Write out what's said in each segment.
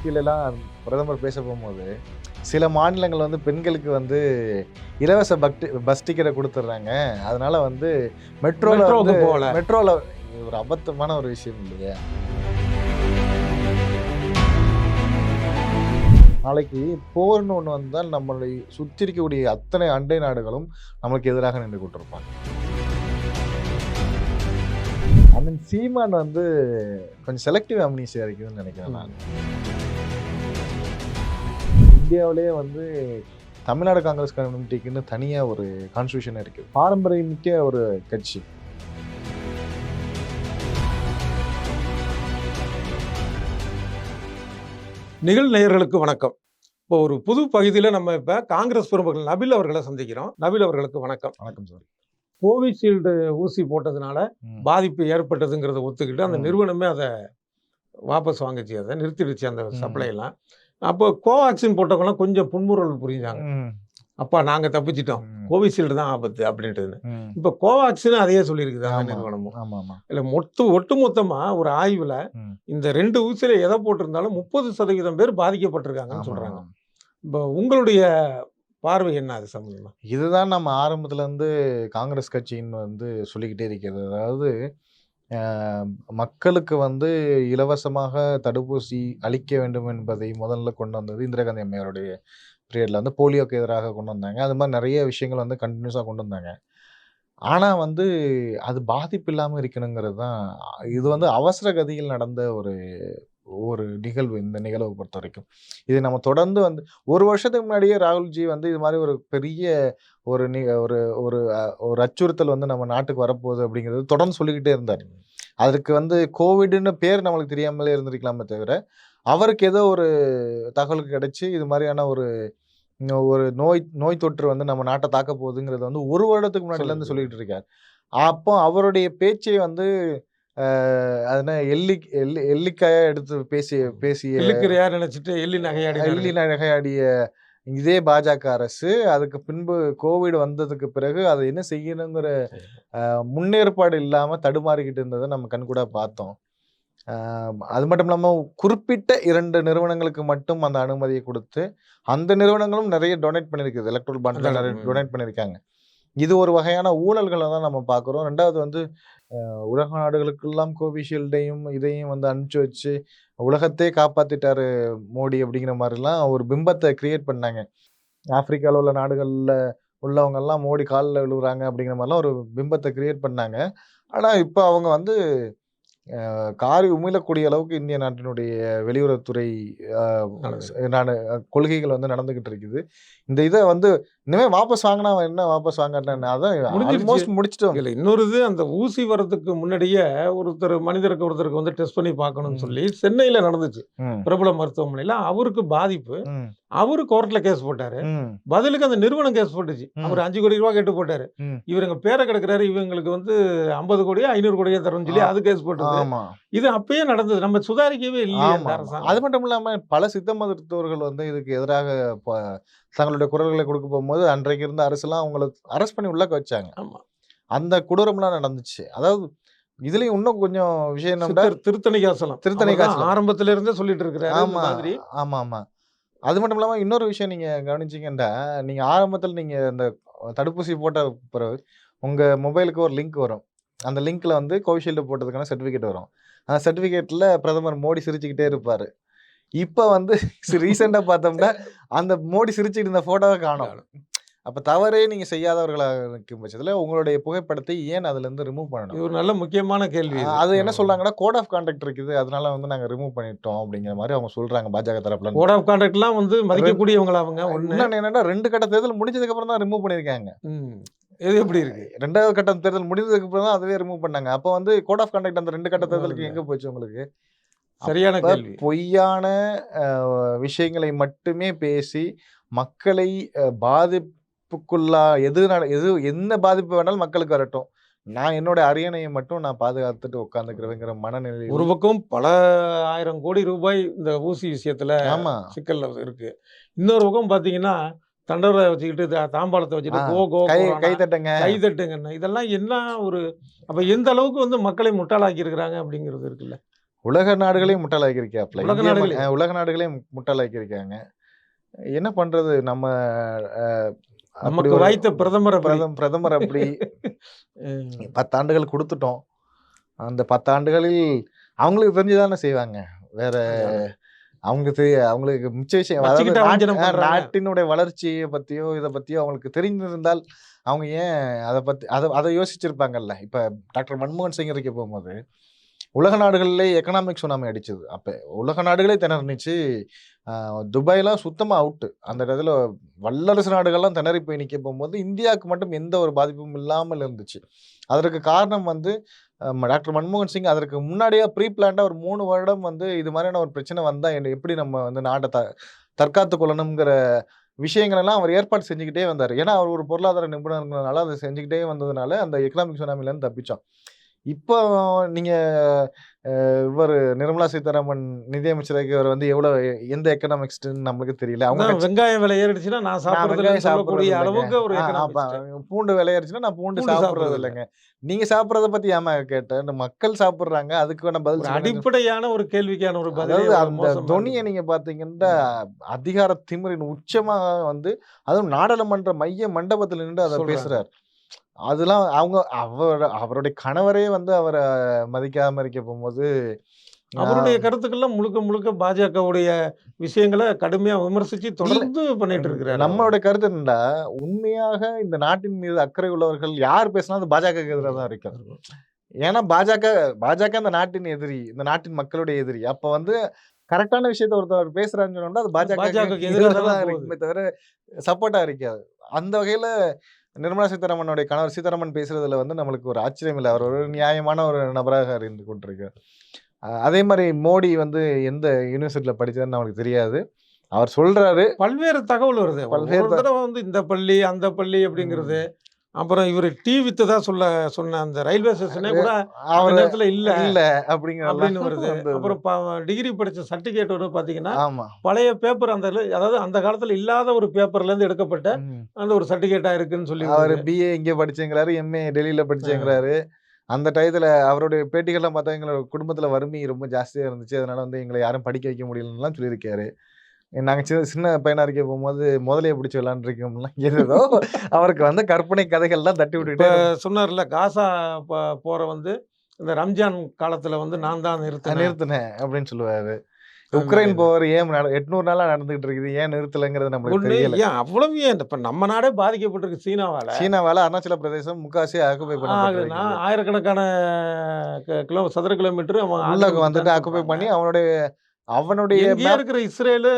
நிகழ்ச்சிகளெல்லாம் பிரதமர் பேச போகும்போது சில மாநிலங்கள் வந்து பெண்களுக்கு வந்து இலவச பஸ் டிக்கெட்டை கொடுத்துட்றாங்க. அதனால வந்து மெட்ரோல ஒரு அபத்தமான ஒரு விஷயம் இல்லையா? நாளைக்கு போர்னு ஒன்று வந்தால் நம்மளை சுற்றி இருக்கக்கூடிய அத்தனை அண்டை நாடுகளும் நம்மளுக்கு எதிராக நின்று கொண்டிருப்பாங்க. அண்ணன் சீமான் வந்து கொஞ்சம் செலக்டிவ் அம்னீசியா இருக்குதுன்னு நினைக்கிறேன் நான். இந்தியாவிலேயே வந்து தமிழ்நாடு காங்கிரஸ் கம்யூனிட்டிக்குன்னு தனியாக ஒரு கான்ஸ்டியூஷன் இருக்கு. பாரம்பரியமிக்க ஒரு கட்சி. நிகழ் நேயர்களுக்கு வணக்கம். இப்போ ஒரு புது பகுதியில் நம்ம இப்போ காங்கிரஸ் பிரமுகர்கள் நபில் அவர்களை சந்திக்கிறோம். நபில் அவர்களுக்கு வணக்கம். வணக்கம் சார். கோவிஷீல்டு ஊசி போட்டதுனால பாதிப்பு ஏற்பட்டதுங்கிறத ஒத்துக்கிட்டு அந்த நிறுவனமே அதை வாபஸ் வாங்கிச்சு, அதை நிறுத்திடுச்சு அந்த சப்ளைலாம். அப்போ கோவேக்சின் போட்டவங்களாம் கொஞ்சம் புன்முறுவல் புரிஞ்சாங்க. அப்பா நாங்கள் தப்பிச்சிட்டோம், கோவிஷீல்டு தான் ஆபத்து அப்படின்ட்டு. இப்போ கோவேக்சின் அதையே சொல்லியிருக்குது அந்த நிறுவனமும். இல்லை ஒட்டுமொத்தமாக ஒரு ஆய்வில் இந்த 2 ஊசியில் எதை போட்டிருந்தாலும் 30% பேர் பாதிக்கப்பட்டிருக்காங்கன்னு சொல்கிறாங்க. இப்போ உங்களுடைய பார்வை என்ன அது சம்பந்தமா? இதுதான் நம்ம ஆரம்பத்துல இருந்து காங்கிரஸ் கட்சியின் வந்து சொல்லிக்கிட்டே இருக்கிறது. அதாவது மக்களுக்கு வந்து இலவசமாக தடுப்பூசி அளிக்க வேண்டும் என்பதை முதல்ல கொண்டு வந்தது இந்திரா காந்தி அம்மையாருடைய பீரியட்ல வந்து போலியோக்கு எதிராக கொண்டு வந்தாங்க. அது மாதிரி நிறைய விஷயங்கள் வந்து கண்டினியூஸாக கொண்டு வந்தாங்க. ஆனால் வந்து அது பாதிப்பு இல்லாமல் இருக்கணுங்கிறது தான். இது வந்து அவசர கதியில் நடந்த ஒரு நிகழ்வு. இந்த நிகழ்வை பொறுத்த வரைக்கும் இது நம்ம தொடர்ந்து வந்து 1 வருஷத்துக்கு முன்னாடியே ராகுல்ஜி வந்து இது மாதிரி ஒரு பெரிய ஒரு ஒரு அச்சுறுத்தல் வந்து நம்ம நாட்டுக்கு வரப்போகுது அப்படிங்கிறது தொடர்ந்து சொல்லிக்கிட்டே இருந்தார். அதுக்கு வந்து கோவிட்னு பேர் நம்மளுக்கு தெரியாமலே இருந்திருக்கலாமே தவிர, அவருக்கு ஏதோ ஒரு தகவல் கிடைச்சி இது மாதிரியான ஒரு நோய் தொற்று வந்து நம்ம நாட்டை தாக்க போகுதுங்கிறது வந்து 1 வருடத்துக்கு முன்னாடிலேருந்து சொல்லிக்கிட்டு இருக்கார். அப்போ அவருடைய பேச்சை வந்து அதுனா எள்ளிக்காயா எடுத்து பேசிய நினைச்சிட்டு எள்ளி நகையாடிய இதே பாஜக அரசு அதுக்கு பின்பு கோவிட் வந்ததுக்கு பிறகு அதை என்ன செய்யணுங்கிற முன்னேற்பாடு இல்லாம தடுமாறிக்கிட்டு இருந்ததை நம்ம கண்கூட பார்த்தோம். அது மட்டும் இல்லாமல் குறிப்பிட்ட 2 நிறுவனங்களுக்கு மட்டும் அந்த அனுமதியை கொடுத்து அந்த நிறுவனங்களும் நிறைய டொனேட் பண்ணியிருக்குது. எலக்ட்ரல் பாண்ட்ல நிறைய டொனேட் பண்ணியிருக்காங்க. இது ஒரு வகையான ஊழல்களை தான் நம்ம பார்க்குறோம். 2வது வந்து உலக நாடுகளுக்கெல்லாம் கோவிஷீல்டையும் இதையும் வந்து அனுப்பிச்சு வச்சு உலகத்தையே காப்பாத்திட்டாரு மோடி அப்படிங்கிற மாதிரிலாம் ஒரு பிம்பத்தை கிரியேட் பண்ணாங்க. ஆப்பிரிக்காவில் உள்ள நாடுகளில் உள்ளவங்க எல்லாம் மோடி காலில் விழுவுறாங்க அப்படிங்கிற மாதிரிலாம் ஒரு பிம்பத்தை கிரியேட் பண்ணாங்க. ஆனால் இப்போ அவங்க வந்து காரி உமிழக்கூடிய அளவுக்கு இந்திய நாட்டினுடைய வெளியுறவுத்துறை கொள்கைகள் வந்து நடந்துகிட்டு இருக்குது. இந்த இதை வந்து இனிமேல் வாபஸ் வாங்கினா என்ன, வாபஸ் வாங்கினா அதான் முடிச்சிட்டோம். இல்லை, இன்னொரு இது அந்த ஊசி வரதுக்கு முன்னாடியே மனிதருக்கு ஒருத்தருக்கு வந்து டெஸ்ட் பண்ணி பார்க்கணும்னு சொல்லி சென்னையில் நடந்துச்சு. பிரபல மருத்துவமனையில் அவருக்கு பாதிப்பு. அவரு கோர்ட்ல கேஸ் போட்டாரு. பதிலுக்கு அந்த நிறுவனம் கேஸ் போட்டுச்சு. அவர் 5 கோடி ரூபாய் கேட்டு போட்டாரு. இவருங்க பேரை கிடக்குறாரு, இவங்களுக்கு வந்து 50 கோடியோ 500 கோடியோ தரணும்னு சொல்லி அது கேஸ் போட்டது. இது அப்பயே நடந்தது. நம்ம சுதாரிக்கவே இல்லையே அரசாங்கம். அது மட்டும் இல்லாம பல சித்த மருத்துவர்கள் வந்து இதுக்கு எதிராக தங்களுடைய குரல்களை கொடுக்க போகும்போது அன்றைக்கு இருந்த அரசுலாம் அவங்களை அரெஸ்ட் பண்ணி உள்ளக்க வச்சாங்க. அந்த கொடூரம்லாம் நடந்துச்சு. அதாவது இதுலயும் இன்னும் கொஞ்சம் விஷயம் திருத்தணிகாசலம் ஆரம்பத்துல இருந்தே சொல்லிட்டு இருக்கிறாரு. ஆமா. அது மட்டும் இல்லாமல் இன்னொரு விஷயம் நீங்கள் கவனிச்சிங்கன்னா, நீங்கள் ஆரம்பத்தில் நீங்கள் இந்த தடுப்பூசி போட்ட பிறகு உங்கள் மொபைலுக்கு ஒரு லிங்க் வரும். அந்த லிங்க்கில் வந்து கோவிஷீல்டு போட்டதுக்கான சர்டிஃபிகேட் வரும். அந்த சர்டிஃபிகேட்டில் பிரதமர் மோடி சிரிச்சுக்கிட்டே இருப்பார். இப்போ வந்து ரீசெண்டாக பார்த்தோம்னா அந்த மோடி சிரிச்சுக்கிட்டு இருந்த ஃபோட்டோவை காணும். அப்போ தவறே நீங்கள் செய்யாதவர்களாக இருக்கும் பட்சத்தில் உங்களுடைய புகைப்படத்தை ஏன் அதுலேருந்து ரிமூவ் பண்ணணும்? இது ஒரு நல்ல முக்கியமான கேள்வி. அது என்ன சொல்றாங்கன்னா, கோட் ஆஃப் கான்டாக்ட் இருக்குது, அதனால வந்து நாங்கள் ரிமூவ் பண்ணிட்டோம் அப்படிங்கிற மாதிரி அவங்க சொல்றாங்க பாஜக தரப்புல. கோட் ஆஃப் கான்டாக்ட்லாம் வந்து மதிக்கக்கூடியவங்களா அவங்க? என்னன்னா 2 கட்ட தேர்தல் முடிஞ்சதுக்கு அப்புறம் தான் ரிமூவ் பண்ணியிருக்காங்க. இது எப்படி இருக்கு? 2வது கட்ட தேர்தல் முடிஞ்சதுக்கு அப்புறம் தான் அதுவே ரிமூவ் பண்ணாங்க. அப்போ வந்து கோட் ஆஃப் கான்டாக்ட் அந்த 2 கட்ட தேர்தலுக்கு எங்க போச்சு உங்களுக்கு? சரியான கேள்வி. பொய்யான விஷயங்களை மட்டுமே பேசி மக்களை என்ன பாதிப்பு வேணாலும் மக்களுக்கு வரட்டும், நான் என்னோட அரியணையை மட்டும் நான் பாதுகாத்துட்டு உட்காந்துக்கிறேங்கிற மனநிலை. ஒரு பக்கம் பல 1000 கோடி ரூபாய் இந்த ஊசி விஷயத்துல சிக்கல்ல இருக்கு. இன்னொரு பக்கம் பாத்தீங்கன்னா தண்டரை வச்சுக்கிட்டு தாம்பாளத்தை வச்சுட்டு கை தட்டுங்க இதெல்லாம் என்ன ஒரு அப்ப எந்த அளவுக்கு வந்து மக்களை முட்டாளாக்கி இருக்கிறாங்க அப்படிங்கிறது இருக்குல்ல. உலக நாடுகளையும் முட்டாளாக்கியிருக்காப்ல. உலக நாடுகளே உலக நாடுகளையும் முட்டாளாக்கியிருக்காங்க. என்ன பண்றது? நம்ம அ அப்படி நமக்கு ஒரு வாய்த்த பிரதமர் அப்படி. பிரதமர் அப்படி ம். 10 ஆண்டுகள் குடுத்துட்டோம். அந்த 10 ஆண்டுகளில் அவங்களுக்கு தெரிஞ்சு தானே செய்வாங்க. வேற அதான். அவங்களுக்கு மிச்ச விஷயம் அதாவது வச்சுக்கிட்டா வஞ்சனம் பண்றாங்க. நாட்டினுடைய வளர்ச்சிய பத்தியோ, இத பத்தியோ அவங்களுக்கு தெரிந்திருந்தால், அவங்க ஏன் அத யோசிச்சிருப்பாங்கல்ல. இப்ப டாக்டர் மன்மோகன் சிங் இருக்க போம்போது, உலக நாடுகள்லே எக்கனாமிக் சுனாமி அடிச்சது. அப்ப உலக நாடுகளே திணறுனுச்சு. அ துபாய்லாம் சுத்தமா அவுட்டு. அந்த இடத்துல வல்லரசு நாடுகள்லாம் திணறி போய் நிக்க போம்போது, இந்தியாவுக்கு மட்டும் எந்த ஒரு பாதிப்பும் இல்லாமல் இருந்துச்சு. அதற்கு காரணம் வந்து டாக்டர் மன்மோகன் சிங் அதற்கு முன்னாடியே ப்ரீ பிளான்டா ஒரு 3 வருடம் வந்து இது மாதிரியான ஒரு பிரச்சனை வந்தா எப்படி நம்ம வந்து நாட்ட தற்காத்துக் கொள்ளணும்ங்கிற விஷயங்கள் எல்லாம் அவர் ஏற்பாடு செஞ்சுக்கிட்டே வந்தாரு. ஏன்னா, அவர் ஒரு பொருளாதார நிபுணர்ங்கிறதுனால அத செஞ்சுக்கிட்டே வந்ததுனால, அந்த எக்கனாமிக் சுனாமிலருந்து தப்பிச்சோம். இப்போ நீங்க இவரு நிர்மலா சீதாராமன் நிதியமைச்சர் ஆகியவர் வந்து எந்த எக்கனாமிக்ஸ்ட்ன்னு நம்மளுக்கு தெரியல. அவங்க அதான் கட்சி வெங்காயம் விலை ஏறிடுச்சுன்னா நான் நான் சாப்பிடுறது வெங்காயம் இல்லைன்னு சாப்பிடுறது சொல்லக்கூடிய இல்லங்க. அளவுக்கு ஒரு அப்ப எக்கனாமிஸ்ட். பூண்டு விலையேறுச்சுன்னா நான் பூண்டு பூண்டு சாப்பிடுறது சாப்பிடுறது இல்ல. இல்லங்க. நீங்க சாப்பிடுறத பத்தி ஏம்மா கேட்டேன்? இந்த மக்கள் சாப்பிடுறாங்க. அதுக்கான பதில் ஒரு சொல்லுங்கன்னு. அடிப்படையான ஒரு கேள்விக்கான ஒரு பதிலே அதாவது எவ்வளவு அந்த மோசமா தொனிய இருக்குது. நீங்க பார்த்தீங்கன்னா, ம். அதிகார திமிரின் உச்சமா வந்து அதுவும் நாடாளுமன்ற மைய மண்டபத்துல நின்று அத சொல்றாங்க. பேசுறாரு. அதெல்லாம் அவருடைய கணவரே வந்து அவர மதிக்காம இருக்க போம்போது, அவருடைய நான் கருத்துக்கள்லாம் முழுக்க முழுக்க பாஜகவுடைய விஷயங்கள கடுமையா விமர்சிச்சு இல்ல தொடர்ந்து பண்ணிட்டு இருக்கிறாரு அவரு. நம்மளோட கருத்து என்னன்னா, உண்மையாக இந்த நாட்டின் மீது அக்கறை உள்ளவர்கள் யார் பேசினாலும் அது பாஜகவுக்கு எதிரா தான் இருக்கும். ஏன்னா பாஜக இந்த நாட்டின் எதிரி. இந்த நாட்டின் மக்களுடைய எதிரி. அப்ப வந்து கரெக்ட்டான விஷயத்த ஒருத்தர் பேசுறாருன்னு சொன்னோம்னா, அது பாஜகவுக்கு பாஜகவுக்கு எதிரா எதிரா தானே தான் போகுது. இருக்குமே தவிர, சப்போர்ட்டா இருக்காது. அந்த வகையில நிர்மலா சீதாராமனுடைய கணவர் சீதாராமன் பேசுறதுல வந்து நம்மளுக்கு ஒரு ஆச்சரியம் இல்ல. அவர் ஒரு நியாயமான ஒரு நபராக இருந்து கொண்டிருக்கார். அதே மாரி மோடி வந்து எந்த யுனிவர்சிட்டில படிச்சாருன்னு நம்மளுக்கு தெரியாது. அவர் சொல்றாரு. பல்வேறு தகவல் வருது. ஒரு பல்வேறு ஒரு தடவ வந்து இந்த பள்ளி, அந்த பள்ளி அப்படிங்கிறது. ம். அப்புறம் இவரு டீ வித்ததா சொன்ன அந்த ரயில்வே ஸ்டேஷனே கூட அந்த அவரு நேரத்துல இல்ல இல்ல அப்படிங்கிறதெல்லாம் அப்படின்னு வருது. வந்தது. அப்புறம் டிகிரி படிச்ச சர்டிஃபிகேட் வந்து பார்த்தீங்கன்னா, ஆமா. பழைய பேப்பர் அதாவது அந்த காலத்துல இல்லாத ஒரு பேப்பர்லேருந்து எடுக்கப்பட்ட ம். அந்த ஒரு சர்டிஃபிகேட்டா இருக்குன்னு சொல்லி அவரு வருது. பிஏ இங்க படிச்சேங்கிறாரு, எம்ஏ டெல்லியில அ படிச்சேங்கிறாரு. அந்த டயத்துல அவருடைய பேட்டிகள்லாம் பார்த்தா, எங்களோட குடும்பத்தில வறுமை ரொம்ப ஜாஸ்தியா இருந்துச்சு. அதனால வந்து எங்கள யாரும் படிக்க வைக்க முடியலன்னுலாம் சொல்லியிருக்காரு. நாங்க சின்ன பையனா இருக்க போம்போது, முதலைய புடிச்சு விளையாண்டுருக்கோம்லாம் ஏதேதோ அவருக்கு வந்து கற்பனை கதைகள்லாம் தட்டி இப்ப விட்டுக்கிட்டே சொன்னார்ல காசா போர வந்து இந்த ரம்ஜான் காலத்துல வந்து நான் தான் நிறுத்தினேன். நிறுத்துனேன் அப்படின்னு சொல்லுவாரு. அது உக்ரைன் மாரின்னு. போர் ஏன் 800 நாளா நடந்துகிட்டு இருக்குது. ஏன் நிறுத்தலங்கிறது நம்மளுக்கு ஒண்ணு தெரியல. ஏன் அவ்வளவு ஏன் இப்ப நம்ம நாடே பாதிக்கப்பட்டிருக்கு சீனாவால. சீனாவால அருணாச்சல பிரதேசம் முக்காவாசி ஆக்குபை ஆகுதுன்னா பண்ணப்பட்டிருக்கிறது. ஆயிரக்கணக்கான சதுர கிலோமீட்டர் அவன் உள்ள வந்துட்டு ஆக்கிரமிச்சுட்டான்னு ஆக்குபை சொல்றாங்க. பண்ணி அவனுடைய எங்கேயோ மேப். இருக்கிற இஸ்ரேலு,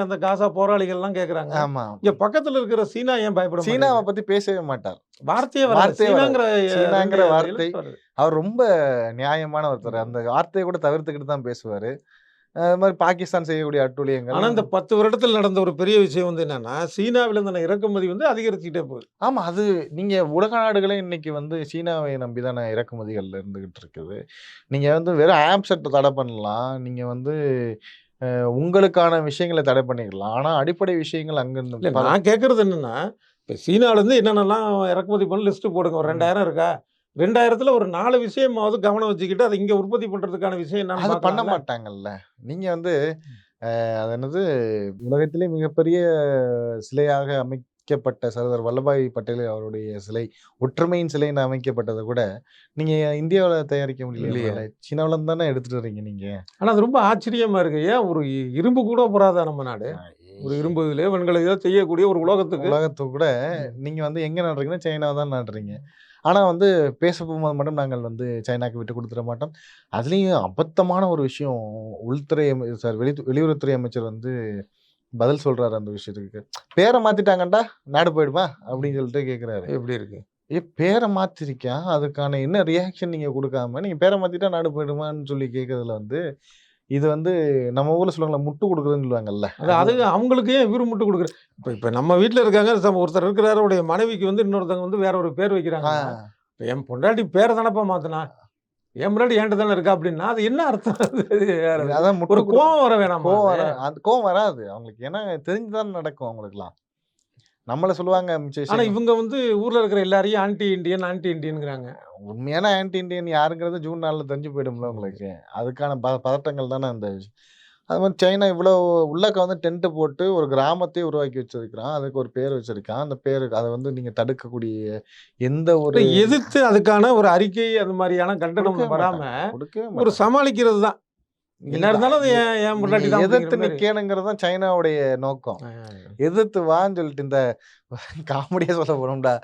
அந்த காசா போராளிகள்லாம் கேட்குறாங்க. ஆமா. இங்க பக்கத்துல இருக்கிற சீனா ஏன் பயப்பட சீனாவ மாட்டேங்குது? பத்தி பேசவே மாட்டார். வார்த்தையே வராது. வார்த்தையே வராது. சீனாங்கிற 2 சீனாங்கிற வார்த்தை, எழுத்து வருது. அவர் ரொம்ப நியாயமான ஒருத்தர். அந்த ம். வார்த்தைய கூட தவிர்த்துக்கிட்டு தான் பேசுவாரு. அது மாரி பாகிஸ்தான் செய்யக்கூடிய அட்டூழியங்கள். ஆனா இந்த 10 வருடத்தில் நடந்த ஒரு பெரிய விஷயம் வந்து என்னன்னா, சீனாவில இருந்த இறக்குமதி வந்து அதிகரிச்சுக்கிட்டே போகுது. ஆமா. அது நீங்க உலக நாடுகளே இன்னைக்கு வந்து சீனாவை நம்பி தானே இறக்குமதிகள் இருந்துகிட்டு இருக்குது. நீங்க வந்து வெறும் ஆப்ஸ தடை பண்ணலாம். நீங்க வந்து உங்களுக்கான விஷயங்கள தடை பண்ணிக்கலாம். ஆனா அடிப்படை விஷயங்கள் அங்கருந்து இல்ல நான் கேட்கறது என்னன்னா, இப்ப சீனாலருந்து என்னென்னலாம் இறக்குமதி பண்ண லிஸ்ட் போடுங்க. ஒரு ம். 2000 இருக்கா? 2000த்துல ஒரு 4 விஷயமாவது கவனம் வச்சுக்கிட்டு, அத இங்க உற்பத்தி பண்றதுக்கான விஷயம் என்னன்னு அது பண்ண பார்க்கலாம்ல? மாட்டாங்கல்ல. நீங்க வந்து அது என்னது உலகத்திலே மிகப்பெரிய சிலையாக அமைக்கப்பட்ட சர்தார் வல்லபாய் பட்டேல் அவருடைய சிலை, ஒற்றுமையின் சிலைன்னு அமைக்கப்பட்டத கூட, நீங்க இந்தியாவுல தயாரிக்க முடியலையா இல்லையே. உங்களால? சீனாவுல இருந்து தானே எடுத்துட்டு வர்றீங்க நீங்க. ஆனா அது ரொம்ப ஆச்சரியமா இருக்கு. ஏன் ஒரு இரும்பு கூட பொறாதா நம்ம நாடு? அ ஒரு இரும்பு இதுலயோ, வெண்கல இதோ செய்யக்கூடிய ஒரு உலோகத்துக்கு உலகத்துக்கு கூட ம். நீங்க வந்து எங்க நாடுறீங்கன்னா, சைனாவ தான் நாடுறீங்க. ஆனா வந்து பேச போம்போது மட்டும் நாங்கள் வந்து சைனாக்கு விட்டுக் குடுத்துற மாட்டோம். அதுலயும் அபத்தமான ஒரு விஷயம் உள்துறை வெளியுறவுத்துறை அமைச்சர் வந்து பதில் சொல்றாரு அந்த விஷயத்துக்கு. "பேர மாத்திட்டாங்கன்டா, நாடு போயிடுமா?" அப்படின்னு சொல்லிட்டு கேட்கிறாரு. எப்படி இருக்கு? பேர மாத்திருக்கியான், அதுக்கான என்ன ரியாக்ஷன் நீங்க குடுக்காம, நீங்க பேர மாத்திட்டா நாடு போயிடுமான்னு சொல்லி கேட்கறதுல வந்து, இது வந்து நம்ம ஊர்ல சொல்லுவாங்கல்ல, முட்டு குடுக்குறதுன்னு சொல்லுவாங்கல்ல. அது அவங்களுக்கு ஏன் இவரு முட்டு குடுக்குறாரு? இப்ப நம்ம வீட்ல இருக்காங்க. ஒருத்தர் இருக்கிறாரு. அவருடைய மனைவிக்கு வந்து இன்னொருத்தவங்க வந்து வேற ஒரு பேர் ஆ வைக்கிறாங்கன்னா, இப்ப என் பொண்டாட்டி பேர தானப்பா மாத்துனா? என் முன்னாடி என்ட்ட தானே இருக்கா அப்படின்னா, அது என்ன அர்த்தம்? அது வேற அதான் முட்டு ஒரு கோவம் வர வேணாமா கோவம் அது? வர அந்த கோவம் வராது அவங்களுக்கு. ஏன்னா தெரிஞ்சு தானே நடக்கும் அவங்களுக்கெல்லாம். நம்மள சொல்லுவாங்க மிச்ச ஆனா விஷயங்கள். இவங்க வந்து ஊர்ல இருக்கிற எல்லாரையும் ஆன்டி இண்டியன்ங்கிறாங்க. உண்மையான ஆன்டி இண்டியன் யாருங்கிறது ஜூன் 4 தெரிஞ்சு போயிடும்ல உங்களுக்கு. அதுக்கான பதட்டங்கள் தானே அந்த விஷயம். அது மாரி சைனா இவ்வளோ உள்ளக்க வந்து டென்ட் போட்டு ஒரு கிராமத்தையே உருவாக்கி வச்சிருக்கிறான். அதுக்கு ஒரு பேர் வச்சிருக்கான். அந்த பேருக்கு அத வந்து நீங்க தடுக்கக்கூடிய எந்த ஒரு எதிர்த்து அதுக்கான ஒரு அறிக்கை அது மாதிரியான கண்டனம் குடுக்கவே வராம மாட்டாங்க. குடுக்கவே ஒரு மாட்டாங்க. சமாளிக்கிறது தான். என்ன நீங்க இருந்தாலும் அது என் என் நீங்க பொண்டாட்டி தான் எதிர்த்து அப்படிங்கிற மாரி. நிக்கணுங்கிறது தான் சைனாவுடைய நோக்கம். ஆ. எதிர்த்து வான்னு சொல்லிட்டு இந்த காமெடியா சொல்ல போனோம்டா,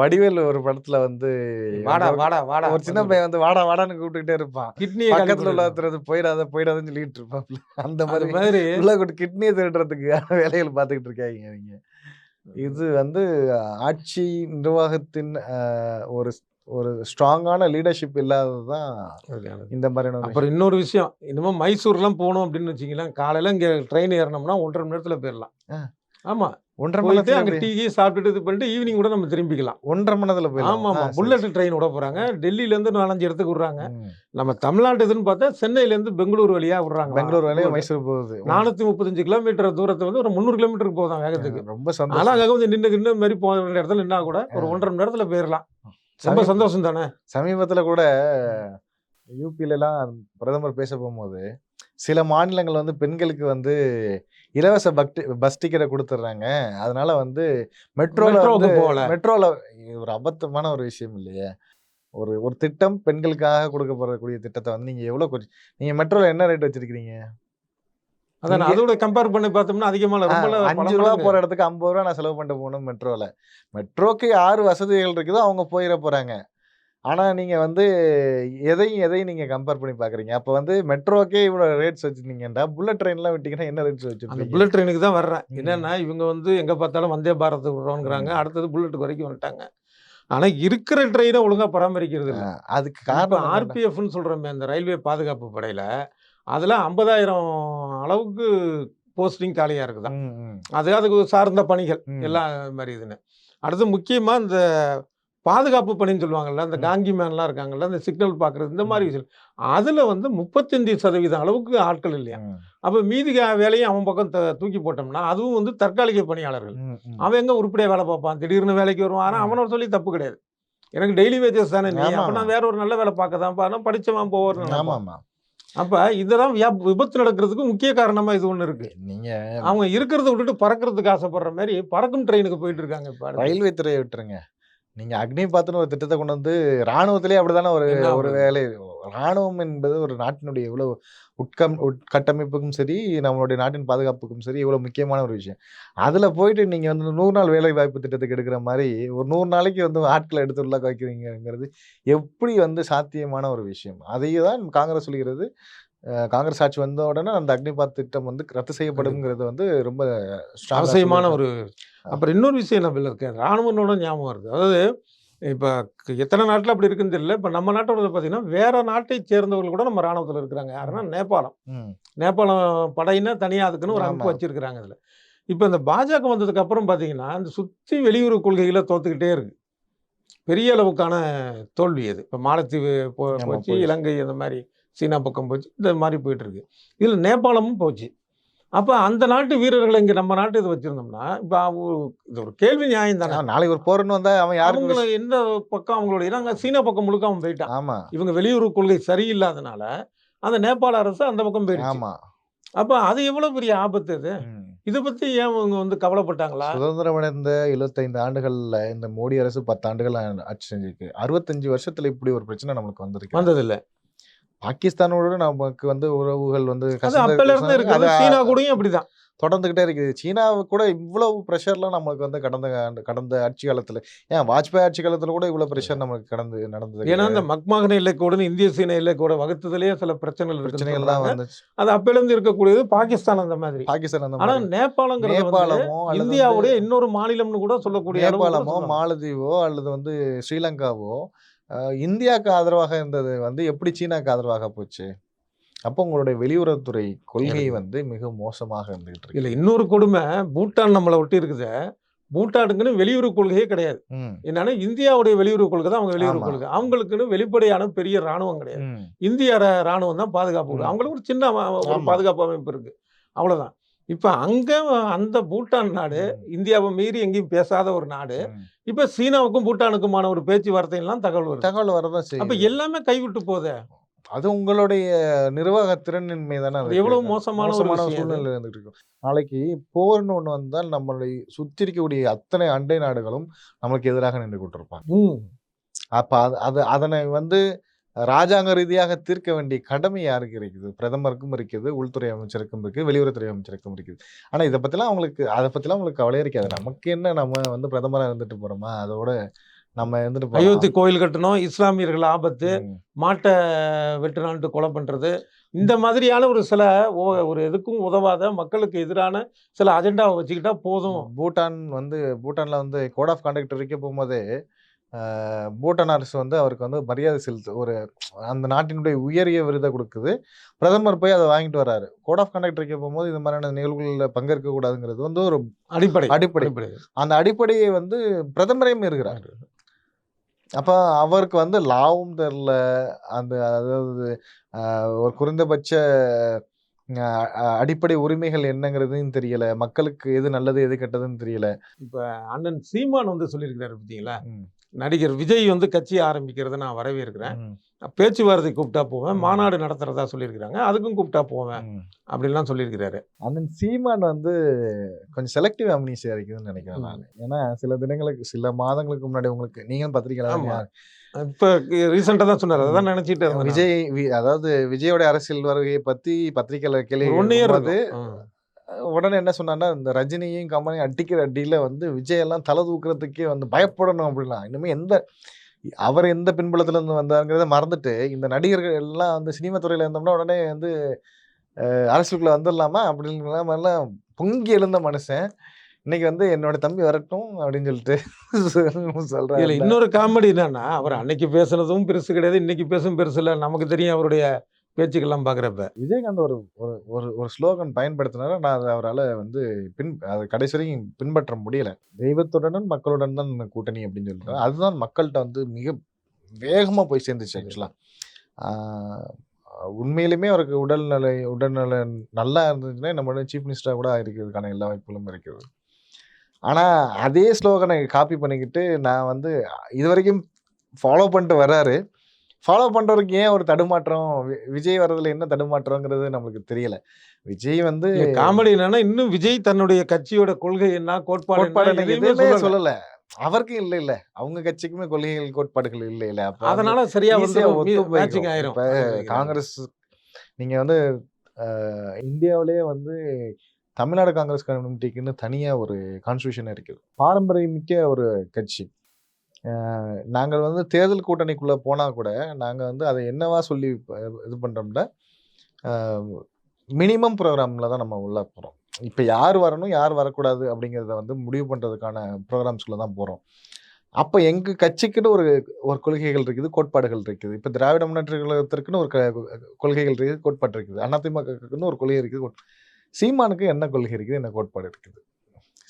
வடிவேலு ஒரு படத்துல வந்து ஒரு வாடா, ஜோக் வாடா, வாடா ஒரு சின்ன வந்து பையன் வந்து வாடா வாடான்னு கூப்பிட்டுக்கிட்டே இருப்பான். கிட்னிய காலி பக்கத்துல உள்ள பண்ணிடுவான். ஒருத்தர் வந்து போயிடாத போயிடாதன்னு சொல்லிட்டு இருப்பாப்ல. அந்த அது மாரி மாதிரி உள்ள கூட்டு கிட்னிய திருடுறதுக்கான வேலைகள் பார்த்துக்கிட்டு இருக்காய்ங்க அவிங்க. இது வந்து ஆட்சி நிர்வாகத்தின் ஒரு ஒரு ஸ்ட்ராங்கான லீடர்ஷிப் இல்லாதது தான் அதுக்கானது. இந்த மாரியான ஒரு அப்புறம் விஷயம். இன்னொரு விஷயம். இனிமே மைசூர்லாம் போனோம் அப்படின்னு வச்சுக்கங்களேன், காலையில இங்க ட்ரெயின் ஏறுனோம்னா 1 1/2 மணி நேரத்துல போயிரலாம். ஆ ஆமா. 1 1/2 மணி போயிட்டு நேரத்துல அங்க எப்படி? டீ கீ சாப்பிட்டுட்டு இது பண்ணிட்டு ஈவினிங் கூட நம்ம திரும்பிக்கலாம். 1 1/2 மணி நேரத்துல போயிடலாம். ஆமாமா. சரி, புல்லட் சரி. ட்ரெயின் விட போறாங்க. டெல்லியிலேருந்து 4, 5 இடத்துக்கு விடுறாங்க. ம். நம்ம தமிழ்நாட்டு இதுன்னு பார்த்தா சென்னையிலேருந்து பெங்களூர் வழியா விடுறாங்களாம். பெங்களூர் வழியா புல்லட். மைசூர் போகுது. 435 கிலோமீட்டர் தூரத்த வந்து ஒரு 300 கிலோமீட்டருக்கு போதாம் வேகத்துக்கு. ரொம்ப ஆனா சந்தோஷம். அங்க கொஞ்சம் நின்னு கின்னு மாரி போற இடத்துல நின்னா கூட ஒரு அ 1 1/2 மணி நேரத்துல போயிரலாம். ரொம்ப சமீப சந்தோஷம் தானே! சமீபத்தில கூட யூபிலலாம் பிரதமர் பேச போம்போது, சில மாநிலங்கள் வந்து பெண்களுக்கு வந்து இலவச பஸ் டிக்கெட்ட குடுத்துடுறாங்க. அதனால வந்து மெட்ரோல வந்து மெட்ரோவுக்கு போகல. மெட்ரோல இது ஒரு அபத்தமான ஒரு விஷயம் இல்லையா? ஒரு ஒரு திட்டம் பெண்களுக்காக கொடுக்கப்படக்கூடிய திட்டத்த வந்து நீங்க எவ்வளோ நீங்க மெட்ரோல என்ன ரேட் வச்சிருக்கிறீங்க? அதானே இங்க அதோட கம்பேர் பண்ணி பார்த்தோம்னா அதிகமா இல்ல. ஆ ரொம்ப ரூ. இல்ல பல 5 மடங்கு. போற இடத்துக்கு ரூ. 50 நான் செலவு பண்ணிட்டு போணும் மெட்ரோல. மெட்ரோக்கு யாரு வசதிகள் இருக்குதோ அவங்க போயிற போறாங்க. ஆனா நீங்க வந்து எதையும் நீங்க கம்பேர் பண்ணி பார்க்குறீங்க. அப்ப வந்து மெட்ரோக்கே இவ்வளோ ரேட்ஸ் வச்சிருந்தீங்கன்டா, புல்லட் ட்ரெயின்லாம் விட்டீங்கன்னா என்ன ரேட்ஸ் அந்த வச்சிருப்பீங்க? புல்லட் ட்ரெயினுக்கு தான் வர்றேன். ம். என்னன்னா, இவங்க வந்து எங்க பார்த்தாலும் வந்தே பாரத் விடுறோம்ங்கிறாங்க. ம். அடுத்தது புல்லட் வரைக்கும் வந்துட்டாங்க. ஆனா இருக்கிற ட்ரெயின ஒழுங்கா பராமரிக்கிறது அ இல்ல. அதுக்கு இப்ப காரணம் என்னன்னா ஆர்பிஎஃப்ன்னு சொல்றோமே, அந்த ரயில்வே பாதுகாப்பு படையில, அதுல 50,000 அளவுக்கு போஸ்டிங் காலியா இருக்குதாம். ம், ம், அதுக்கு சார்ந்த பணிகள் ம், எல்லாம் இது மாரி இதுன்னு. அடுத்து முக்கியமா இந்த பாதுகாப்பு பணின்னு சொல்லுவாங்கல்ல, இந்த ம், காங்கி மேன்லாம் இருக்காங்கல்ல, இந்த சிக்னல் பார்க்குறது இந்த மாரி ம், விஷயம். அதுல வந்து 35% அளவுக்கு ஆட்கள் இல்லையாம். ம், அப்ப மீதி வேலையும் அவன் பக்கம் தூக்கி போட்டோம்னா, அதுவும் வந்து தற்காலிக பணியாளர்கள். ம், ம், அவன் எங்க உருப்படியா வேலை பார்ப்பான்? திடீர்னு வேலைக்கு வருவான். ஆனா ம். அவன சொல்லி தப்பு கிடையாது. எனக்கு டெய்லி வேஜஸ் தானே நீ. அப்ப ஆமாமா. நான் வேற ஒரு நல்ல வேலை பார்க்க தான்ப்பா. ஆனா படிச்சவன் போவார்ன்னு நெனைப்பான். ஆமாமா. அப்ப இதெல்லாம் விபத்து நடக்கிறதுக்கு முக்கிய காரணமா இது ஒண்ணு இருக்கு. நீங்க அவங்க இருக்கிறத விட்டுட்டு பறக்கிறதுக்கு ஆசைப்படுற மாரி பறக்கும் ட்ரெயினுக்கு போயிட்டு இருக்காங்க இப்ப அடுத்து. ரயில்வே துறைய விட்டுருங்க. நீங்க அக்னிபாத்ன்னு ஒரு திட்டத்த கொண்டு வந்து ராணுவத்திலேயே அப்படித்தானே ஒரு என்ன ஒரு ஆவுறது? வேலை ராணுவம் என்பது ஒரு நாட்டினுடைய எவ்வளவு உட்கட்டமைப்புக்கும் சரி, நம்மளுடைய நாட்டின் பாதுகாப்புக்கும் சரி, எவ்வளவு முக்கியமான ஒரு விஷயம். அதுல போயிட்டு நீங்க வந்து 100 நாள் வேலைவாய்ப்பு திட்டத்துக்கு எடுக்கிற மாரி, ஒரு 100 நாளைக்கு வந்து ஆட்கள எடுத்து உள்ள வைக்கிறீங்கங்கிறது எப்படி வந்து சாத்தியமான ஒரு விஷயம்? அதையே தான் காங்கிரஸ் சொல்கிறது. காங்கிரஸ் ஆட்சி வந்த உடனே அந்த அக்னிபாத் திட்டம் வந்து ரத்து கண்டிப்பா. செய்யப்படும்ங்கிறது வந்து ரொம்ப ஸ்ட்ராங்கா அவசியமான சொல்லியிருக்காங்க. ஒரு அப்புறம் இன்னொரு விஷயம் நம்ம இருக்கு. ராணுவனோட ஞாபகம் வருது. அதாவது இப்ப எத்தன நாட்ல அப்படி இருக்குன்னு தெரியல. இப்ப நம்ம நாட்டோடது பார்த்தீங்கன்னா, வேற நாட்டைச் சேர்ந்தவர்கள் கூட நம்ம ராணுவத்துல இருக்கிறாங்க. யாருன்னா ம், நேபாளம். ம். நேபாளம் படையின்னா தனியா அதுக்குன்னு ஒரு ஆமா. அமைப்பு வச்சிருக்கிறாங்க அதுல. இப்ப இந்த பாஜக வந்ததுக்கு அப்புறம் பார்த்தீங்கன்னா, இந்த சுத்தி வெளியுறவு கொள்கைகள தோத்துக்கிட்டே இருக்கு. பெரிய அளவுக்கான தோல்வி அது. இப்ப மாலத்தீவு ஆமா போச்சு, போயிருச்சு. இலங்கை அந்த மாரி சீனா பக்கம் போச்சு. இந்த மாரி போயிட்டுருக்கு. இதுல நேபாளமும் போச்சு. அப்ப அந்த நாட்டு வீரர்கள இங்க நம்ம நாட்டு இது வச்சிருந்தோம்னா, இப்ப இது ஒரு கேள்வி நியாயம் தானே! நாளைக்கு ஒரு போர்ன்னு வந்தா அவன் யாருக்கு அவங்கள எந்த பக்கம் அவங்களுடைய ஏன்னா அங்க சீனா பக்கம் முழுக்க அவன் போயிட்டான். ஆமா, இவங்க வெளியுறவு கொள்கை சரியில்லாதனால, அந்த நேபாள அரசு அந்த பக்கம் போயிருச்சு. ஆமா. அப்ப அது எவ்வளவு பெரிய ஆபத்து அது. ம். இத பத்தி ஏன் இவங்க வந்து கவலைப்பட்டாங்களா? சுதந்திரம் அடைந்த 75 ஆண்டுகள்ல இந்த மோடி அரசு 10 ஆண்டுகள் ஆட்சி செஞ்சிருக்கு. 65 வருஷத்துல இப்படி ஒரு பிரச்சனை நம்மளுக்கு வந்திருக்கா? வந்ததில்ல. பாகிஸ்தானோட நமக்கு வந்து உறவுகள் வந்து அது கசந்த அப்பையில இருந்து அது இருக்கிறது. சீனா கூடயும் அப்படிதான். தொடர்ந்துகிட்டே இருக்குது. சீனாவு கூட இவ்வளவு பிரஷர்லாம் நம்மளுக்கு வந்து கடந்த ஆட்சி காலத்துல ஏன் வாஜ்பாய் ஆட்சி காலத்துல கூட இவ்வளவு பிரஷர் நமக்கு நடந்தது ஏன்னா, கிடையாது. இந்த மக்மாகன எல்லைக்கோடுன்னு இந்திய சீன எல்லைக்கோட வகுத்ததிலேயே சில பிரச்சனைகள் இருக்குன்னு பிரச்சனைகள்லாம் சொல்றாங்க. வந்துச்சு. அது அப்பையிலேருந்து இருக்கக்கூடியது பாகிஸ்தான் அந்த மாதிரி. பாகிஸ்தான் அந்த ஆனா மாரி. நேபாளங்கிறது வந்து நேபாளமோ அல்லது வந்து இந்தியாவுடைய இன்னொரு மாநிலம்னு கூட சொல்லக்கூடிய அளவு கூட நேபாளமோ, சொல்லுவாங்க. மாலத்தீவோ அல்லது வந்து ஸ்ரீலங்காவோ, இந்தியாக்கு ஆதரவாக இருந்தது வந்து எப்படி சீனாக்கு ஆதரவாக போச்சு? அப்போ உங்களுடைய வெளியுறவுத்துறை கொள்கை இருக்குது. வந்து மிக மோசமாக இருந்துகிட்டு இதுல இருக்கு. இன்னொரு கொடுமை, பூட்டான் நம்மள ஒட்டி இருக்குதே. பூட்டானுக்குன்னு வெளியுறவு கொள்கையே கிடையாது. ம். என்னன்னா, இந்தியாவுடைய வெளியுறவு கொள்கை தான் அவங்க வெளியுறவு ஆமா. கொள்கை. அவங்களுக்குன்னு வெளிப்படையான பெரிய ராணுவம் கிடையாது. ம். இந்திய ராணுவம் தான் பாதுகாப்பு. ம். அவங்களுக்கு ஒரு சின்ன ஒரு ஆமா. பாதுகாப்பு அமைப்பு இருக்கு. அவ்வளோதான். இப்ப அங்க அந்த பூட்டான் நாடு இந்தியாவை மீறி எங்கேயும் பேசாத ஒரு நாடு. ம். இப்ப சீனாவுக்கும் பூட்டானுக்குமான ஒரு பேச்சுவார்த்தைலாம் தகவல் வருது. தகவல் வரதான் அப்ப செய்யுது. எல்லாமே கைவிட்டு போதே. அது உங்களுடைய நிர்வாக திறனின்மை தானே அது அதுக்கு எவ்வளவு மோசமான ஒரு மோசமான விஷயம் அது. சூழ்நிலை இருந்துட்டு இருக்கும். நாளைக்கு போர்ன்னு ஒண்ணு வந்தால் நம்மளை சுத்தி இருக்கக்கூடிய அத்தனை அண்டை நாடுகளும் நம்மளுக்கு எதிராக நின்று கொண்டிருப்பாங்க. ம். அப்ப அதனை வந்து ராஜாங்க ரீதியாக தீர்க்க வேண்டிய கடமை யாருக்கு இருக்குது? பிரதமருக்கும் இருக்குது, உள்துறை அமைச்சருக்கும் இருக்கு, வெளியுறவுத்துறை அமைச்சருக்கும் இருக்குது. ஆனா இத பத்திலாம் அத பத்திலாம் அவங்களுக்கு கவலையே இருக்காது. நமக்கு என்ன, நம்ம வந்து பிரதமரா இருந்துட்டு போறோமா? அதோட நம்ம இருந்துட்டு போறோம். அயோத்தி கோயில் கட்டணும், இஸ்லாமியர்கள் ஆபத்து, ம். மாட்டை வெட்டுனான்ட்டு கொலை பண்றது, இந்த மாதிரியான ஒரு சில ஒரு எதுக்கும் உதவாத மக்களுக்கு எதிரான சில அஜெண்டாவை வச்சுக்கிட்டா போதும். பூட்டான்ல வந்து கோட் ஆஃப் கான்டக்ட் வரைக்கும் போகும்போதே, பூட்டான் அரசு வந்து அவருக்கு வந்து மரியாதை ஒரு அந்த நாட்டினுடைய உயரிய விருதை குடுக்குது. பிரதமர் போய் அத வாங்கிட்டு வராரு. கோட் ஆஃப் கான்டக்ட் வைக்க போகும்போது இந்த மாதிரியான நிகழ்வுகள்ல பங்கேற்க கூடாதுங்கிறது வந்து ஒரு அடிப்படை. அடிப்படை. அந்த அடிப்படையை வந்து பிரதமரே மீறுகிறார். அப்ப அவருக்கு வந்து லாவும் தெரியல. அதாவது ஒரு குறைந்தபட்ச அ அடிப்படை உரிமைகள் என்னங்கிறதும் தெரியல. மக்களுக்கு எது நல்லது, எது கெட்டதுன்னு தெரியல. இப்ப அண்ணன் சீமான் வந்து சொல்லியிருக்கிறாரு பார்த்தீங்களா? ம். நடிகர் விஜய் வந்து கட்சி ஆரம்பிக்கிறத நான் வரவேற்கிறேன். ம். பேச்சுவார்த்தை கூப்பிட்டா போவேன். ம். மாநாடு நடத்துறதா சொல்லியிருக்கிறாங்க. அதுக்கும் கூப்பிட்டா போவேன். ம். அப்படின்லாம் சொல்லியிருக்கிறாரு. அண்ணன் சீமான் வந்து கொஞ்சம் செலக்டிவ் அம்னீசியா இருக்குதுன்னு நினைக்கிறேன் நானு. ஏன்னா சில மாதங்களுக்கு முன்னாடி உங்களுக்கு நீங்களும் பத்திரிக்கையாளர் ஆமா. தானே. இப்ப ரீசெண்டா தான் சொன்னாரு. அதான் நினைச்சிட்டு இருந்தேன் நான். அதாவது விஜயோட அரசியல் வருகையை பத்தி பத்திரிக்கையாளர் ஒரு கேள்வி 1 இயர் கேட்கும்போது, இருக்கும். உடனே என்ன சொன்னார்னா, இந்த ரஜினியும் கமலையும் அடிக்கிற அடியில வந்து விஜய் எல்லாம் தலை தூக்குறதுக்கே வந்து பயப்படணும் அப்படின்னா, இனிமே அவர் எந்த பின்புலத்துல இருந்து வந்தாருங்கிறத மறந்துட்டு, இந்த நடிகர்கள் எல்லாம் வந்து சினிமா துறையில இருந்தோம்னா உடனே வந்து அரசியலுக்குள்ள வந்துடலாமா அப்படிங்கிற மாதிரிலாம் பொங்கி எழுந்த மனுஷன். இன்னைக்கு வந்து என்னோட தம்பி வரட்டும் அப்படின்னு சொல்லிட்டு இதுல சொல்றாரு. இன்னொரு காமெடி என்னன்னா, அவர் அன்னைக்கு பேசுனதும் பெருசு கிடையாது. இன்னைக்கு பேசும் பெருசு இல்ல. நமக்கு தெரியும் அவருடைய பேச்சுக்கெல்லாம் பார்க்குறப்ப. விஜயகாந்த் ஒரு ஒரு ஒரு ஸ்லோகன் பயன்படுத்தினாரு. நான் அத அவரால வந்து அது கடைசி வரைக்கும் பின்பற்ற முடியல. தெய்வத்துடனும் மக்களுடன் தான் கூட்டணி அப்படின்னு சொல்லிட்டு. அதுதான் மக்கள்ட்ட வந்து மிக வேகமா போய் சேர்ந்துச்சு ஆக்சுவலா. ஆ உண்மையிலுமே அவருக்கு உடல்நல நல்லா இருந்துச்சுன்னா நம்மளோட சீஃப் மினிஸ்டரா கூட இருக்கிறதுக்கான எல்லா வாய்ப்புகளும் இருக்குது. ஆனா அதே ஸ்லோகனை காப்பி பண்ணிக்கிட்டு நான் வந்து இதுவரைக்கும் ஃபாலோ பண்ணிட்டு வர்றாரு. ஃபாலோ பண்றவருக்கு ஏன் ஒரு தடுமாற்றம்? விஜய் வர்றதுல என்ன தடுமாற்றம்ங்கிறது நம்மளுக்கு தெரியல. விஜய் வந்து காமெடி என்னன்னா, இன்னும் விஜய் தன்னுடைய கட்சியோட கொள்கை என்ன, கோட்பாடு என்ன எதையுமே எதுவுமே சொல்லல. சொல்லல. அவருக்கும் இல்ல. அவங்க கட்சிக்குமே கொள்கைகள், கோட்பாடுகள் இல்ல. அப்ப அதனால சரியா வந்து ஈஸியா ஒத்து மேட்சிங் போய்க்கும். ஆயிரும். இப்ப காங்கிரஸ் நீங்க வந்து இந்தியாவிலேயே வந்து தமிழ்நாடு காங்கிரஸ் கம்யூனிட்டிக்குன்னு தனியா ஒரு கான்ஸ்டிடியூஷன் இருக்குது. பாரம்பரியமிக்க ஒரு கட்சி. நாங்கள் வந்து தேர்தல் கூட்டணிக்குள்ள போனா கூட, நாங்க வந்து அதை என்னவா சொல்லி இது பண்றோம்னா, மினிமம் ப்ரோகிராம்ல தான் நம்ம உள்ள போறோம். இப்ப யார் வரணும், யார் வரக்கூடாது அப்படிங்கிறத வந்து முடிவு பண்றதுக்கான ப்ரோகிராம்ஸ்குள்ள தான் போறோம். அப்ப எங்க கட்சிக்குன்னு ஒரு கொள்கைகள் இருக்குது, கோட்பாடுகள் இருக்குது. இப்ப திராவிட முன்னேற்ற கழகத்திற்குன்னு ஒரு கொள்கைகள் இருக்குது, கோட்பாடு இருக்குது. அதிமுகக்குன்னு ஒரு கொள்கை இருக்குது. சீமானுக்கு என்ன கொள்கை இருக்குது, என்ன கோட்பாடு இருக்குது?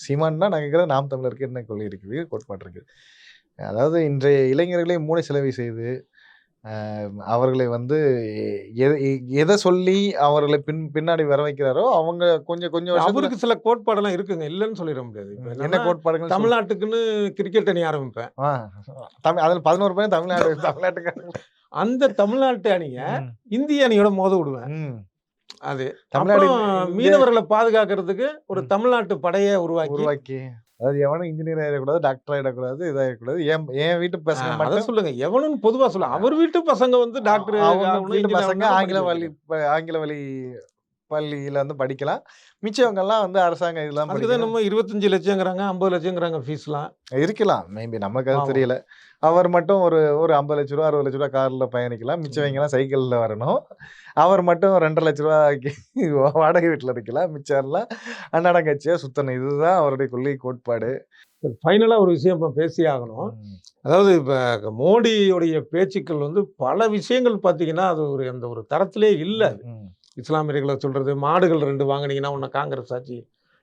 சீமான்னா நான் கேட்கிறேன், நாம் தமிழருக்கு என்ன கொள்கை இருக்குது, கோட்பாடு இருக்குது? அதாவது இன்றைய இளைஞர்களை மூளை செலவை செய்து, அவர்களை வந்து எதை சொல்லி அவர்களை பின்னாடி வர வைக்கிறாரோ, அவங்க கொஞ்சம் வருஷத்துல அவருக்கு சில கோட்பாடெல்லாம் இருக்குங்க. இல்லன்னு சொல்லிட முடியாது. இப்ப என்ன என்னன்னா, கோட்பாடுகள் தமிழ்நாட்டுக்குன்னு கிரிக்கெட் அணி ஆரம்பிப்பேன். அதுல 11 பேரும் தமிழ்நாட்டுக்காரங்க. அந்த தமிழ்நாட்டு அணிய ம். இந்திய அணியோட மோத விடுவேன். ம். அது. தமிழ்நாடு அப்புறம் மீனவர்களை பாதுகாக்கிறதுக்கு ஒரு ம். தமிழ்நாட்டு படைய உருவாக்கி உருவாக்கி, அதாவது எவனும் இன்ஜினியர் ஆயிடக்கூடாது, டாக்டர் ஆயிடக்கூடாது, இதாயிடக்கூடாது. என் வீட்டு பசங்க அத மட்டும் சொல்லுங்க. எவனுன்னு பொதுவா சொல்ல. அவர் வீட்டு பசங்க வந்து டாக்டர் அவங்க ஆகணும், வீட்டு இன்ஜினியர் பசங்க ஆகணும்னு ஆங்கில வழி பள்ளியில வந்து படிக்கலாம். மிச்சவங்க எல்லாம் வந்து அரசாங்க இதெல்லாம் அதுக்கு தான் படிக்கலாம். நம்ம 25 லட்சம்ங்கறாங்க, 50 லட்சம்ங்கறாங்க ஃபீஸ்லாம். இருக்கலாம். மேபி நமக்கு அது ஆமா. தெரியல. அவர் மட்டும் ஒரு ஒரு ரூ. 50,00,000 ₹60,00,000 கார்ல பயணிக்கலாம். மிச்சவங்க எல்லாம் சைக்கிள்ல வரணும். அவர் மட்டும் ரூ. 2,50,000 வாடகை வீட்ல இருக்கலாம். மிச்சம் எல்லாம் அன்னாடம் கட்சியா சுத்தணும். இதுதான் அவருடைய கொள்கை கோட்பாடு. ஃபைனலா ஒரு விஷயம் இப்ப பேசியே ஆகணும். அதாவது இப்ப மோடியுடைய பேச்சுக்கள் வந்து பல விஷயங்கள் பார்த்தீங்கன்னா, அது அந்த ஒரு தரத்திலே இல்ல. இஸ்லாமியர்கள சொல்றது, மாடுகள் 2 வாங்குனீங்கன்னா உன்ன காங்கிரஸ் ஆட்சி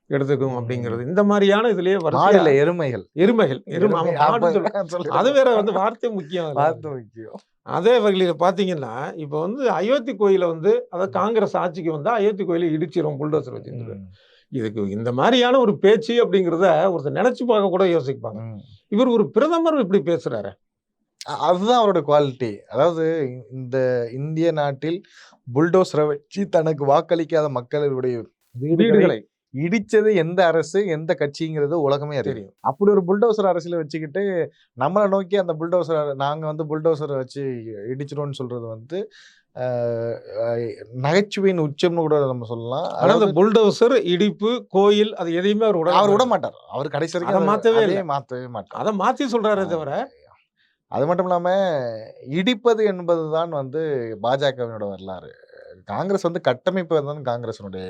எடுத்துக்கும் அப்படிங்கிறது. இந்த மாரியான இதுலயே மாடு வரிசையா இல்ல, எருமைகள். எருமைகள். ஆமா, மாடுன்னு சொல்லிடுறேன். அது வேற வந்து வார்த்தை முக்கியம் அதுல. வார்த்தை முக்கியம். அதே வகையில பார்த்தீங்கன்னா, இப்ப வந்து அயோத்தி கோயில வந்து அதாவது காங்கிரஸ் ஆட்சிக்கு வந்தா அயோத்தி கோயில இடிச்சிரும் புல்டோசர் வச்சு. இதுக்கு இந்த மாதிரியான ஒரு பேச்சு அப்படிங்கிறத ஒருத்தர் நினைச்சு பார்க்க கூட யோசிப்பாங்க. ம். இவர் ஒரு பிரதமர் இப்படி பேசுறாரு. அதுதான் அவரோட குவாலிட்டி. அதாவது இந்த இந்திய நாட்டில் புல்டோசர வச்சு தனக்கு வாக்களிக்காத மக்களுடைய வீடுகளை வீடுகளை இடிச்சது எந்த அரசு, எந்த கட்சிங்கிறது உலகமே அறியும். தெரியும். அப்படி ஒரு புல்டோசர் அரசியல வச்சுக்கிட்டு, நம்மள நோக்கி அந்த புல்டோசர் நாங்க வந்து புல்டோசர வச்சு இடிச்சிருவோம்னு சொல்றது வந்து, அ அ நகைச்சுவையின் உச்சம்னு கூட நம்ம சொல்லலாம். ஆனா அந்த அதாவது புல்டோசர், இடிப்பு, கோயில் அது எதையுமே அவர் அவர் விட விட மாட்டார். அவர் கடைசி அத வரைக்கும் மாத்தவே இல்ல. மாத்தவே மாட்டார். அத மாத்தி சொல்றாரே தவிர, அது மட்டும் இல்லாம, இடிப்பது என்பதுதான் வந்து பாஜகவினோட வரலாறு. காங்கிரஸ் வந்து கட்டமைப்பது தான் காங்கிரஸினுடைய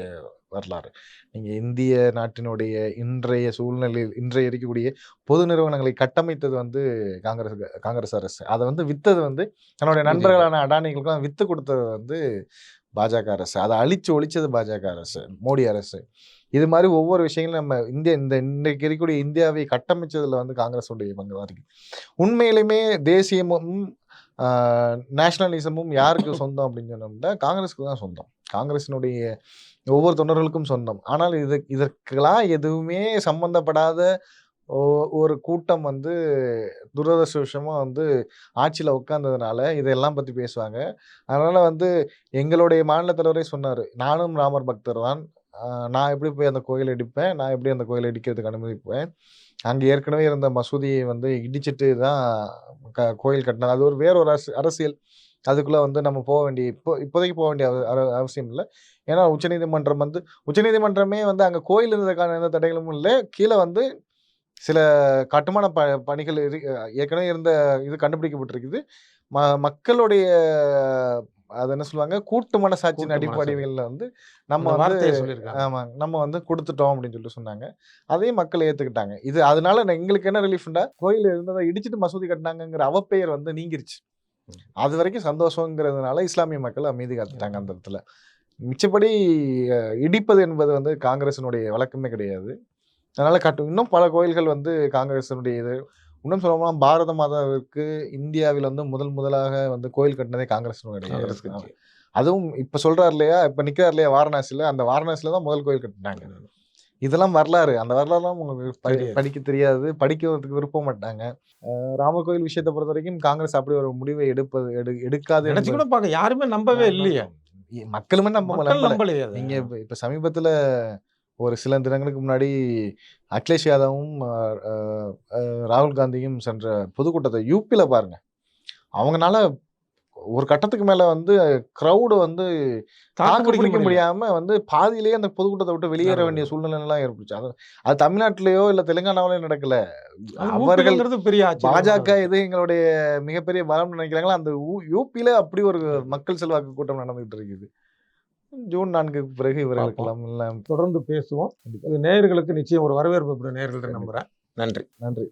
வரலாறு. நீங்க இந்திய நாட்டினுடைய இன்றைய சூழ்நிலையில் இன்றைய இருக்கக்கூடிய பொது நிறுவனங்களை கட்டமைத்தது வந்து காங்கிரஸ் அரசு. அத வந்து வித்தது வந்து தன்னுடைய பிஜேபி. நண்பர்களான அடானிகளுக்கெல்லாம் வித்து குடுத்தது வந்து பாஜக அரசு. அத அழிச்சு ஒழிச்சது பாஜக அரசு, மோடி அரசு. இது மாரி ஒவ்வொரு விஷயங்களும் நம்ம இன்றைக்கு இருக்கக்கூடிய இந்தியாவை கட்டமைச்சதுல வந்து காங்கிரஸுடைய பங்கு தான் இருக்கு. உண்மையிலுமே தேசியமும், நேஷனலிசமும் யாருக்கு சொந்தம் அப்படின்னு சொன்னோம்னா, காங்கிரஸ்க்கு தான் சொந்தம். காங்கிரஸினுடைய ஒவ்வொரு தொண்டர்களுக்கும் சொந்தம். ஆனால் இதற்கெல்லாம் எதுவுமே சம்பந்தப்படாத ஒரு கூட்டம் வந்து துரதிர்ஷ்டவசமா வந்து ஆட்சியில உட்கார்ந்ததுனால, இதெல்லாம் பத்தி பேசுவாங்க. அதனால வந்து எங்களுடைய மாநில தலைவரே சொன்னாரு. நானும் ராமர் பக்தர் தான். நான் எப்படி போய் அந்த கோயில இடிப்பேன்? நான் எப்படி அந்த கோயில இடிக்கிறதுக்கு அனுமதிப்பேன்? அங்க ஏற்கனவே இருந்த மசூதியை வந்து இடிச்சிட்டு தான் கோயில் கட்டினாங்க. அது வேற ஒரு அரசியல். அதுக்குள்ள வந்து நம்ம இப்போதைக்கு போக வேண்டிய அவசியம் இல்ல. ஏன்னா உச்சநீதிமன்றமே வந்து அங்க கோயில் இருந்ததுக்கான எந்த தடைகளும் இல்ல. கீழ வந்து சில கட்டுமான பணிகள் ஏற்கனவே இருந்த இது கண்டுபிடிக்கப்பட்டிருக்குது. மக்களுடைய அது என்ன சொல்லுவாங்க? கூட்டு மனசாட்சியின் கூட்டு மனசாட்சி. அடிப்படைகள்ல வந்து நம்ம அந்த வந்து வார்த்தைய சொல்லியிருக்காங்க. ஆமாங்க. நம்ம வந்து குடுத்துட்டோம் அப்படின்னு சொல்லிட்டு சொன்னாங்க. அதையும் மக்கள் ஏத்துக்கிட்டாங்க. அதனால எங்களுக்கு என்ன ரிலீஃப்ன்னா, கோயில் இருந்தத இடிச்சிட்டு மசூதி கட்டினாங்கங்கிற அவப்பெயர் வந்து நீங்கிருச்சு. அதுவரைக்கும் சந்தோஷங்கிறதுனால இஸ்லாமிய மக்கள் அமைதி காத்துட்டாங்க அந்த இடத்துல. மிச்சபடி இடிப்பது என்பது வந்து காங்கிரஸினுடைய வழக்கமே கிடையாது. அதனால இன்னும் பல கோயில்கள் வந்து காங்கிரஸினுடைய இது. இன்னும் சொல்லப்போனா பாரத மாதாவிற்கு இந்தியாவில வந்து முதலாக வந்து கோயில் கட்டினதே காங்கிரஸினுடைய காங்கிரஸ் கட்சி. அதுவும் இப்ப சொல்றாரு இல்லையா? இப்ப நிக்கிறார் இல்லையா வாரணாசில, அந்த வாரணாசில தான் முதல் கோயில் கட்டினாங்க. இதெல்லாம் வரலாறு. அந்த வரலாறுலாம் உங்களுக்கு தெரியாது. படிக்க தெரியாது. படிக்கிறதுக்கு விருப்ப மாட்டாங்க. ராமர் கோயில் விஷயத்த பொறுத்தவரைக்கும் காங்கிரஸ் அப்படி ஒரு முடிவை எடுக்காது நினைச்சு கூட பார்க்க யாருமே நம்பவே இல்லையே. மக்களுமே மக்கள் நம்பலையே அத. நீங்க இப்ப சமீபத்துல ஒரு சில தினங்களுக்கு முன்னாடி அகிலேஷ் யாதவும், ராகுல் காந்தியும் சென்ற பொதுக்கூட்டத்த யூபில பாருங்க. அவங்கனால ஒரு கட்டத்துக்கு மேல வந்து கிரவுட் வந்து தாக்கு பிடிக்க முடியாம வந்து பாதியிலேயே அந்த பொதுக்கூட்டத்த விட்டு வெளியேற வேண்டிய சூழ்நிலைலாம் ஏற்பட்டுச்சு. அது தமிழ்நாட்டிலேயோ இல்ல தெலுங்கானாவிலயோ நடக்கல. அவர்கள் பெரிய ஆட்சி. பாஜக எது எங்களுடைய மிகப்பெரிய பலம்னு நினைக்கிறாங்களோ, அந்த யூபில அப்படி ஒரு மக்கள் செல்வாக்கு கூட்டம் நடந்துகிட்டு இருக்குது. ஜூன் 4க்கு பிறகு இவர்களுக்கெல்லாம் எல்லாம் தொடர்ந்து பேசுவோம். இது நேயர்களுக்கு நிச்சயம் ஒரு வரவேற்பு நேயர்கள்ட்ட நம்புறேன். நன்றி. நன்றி.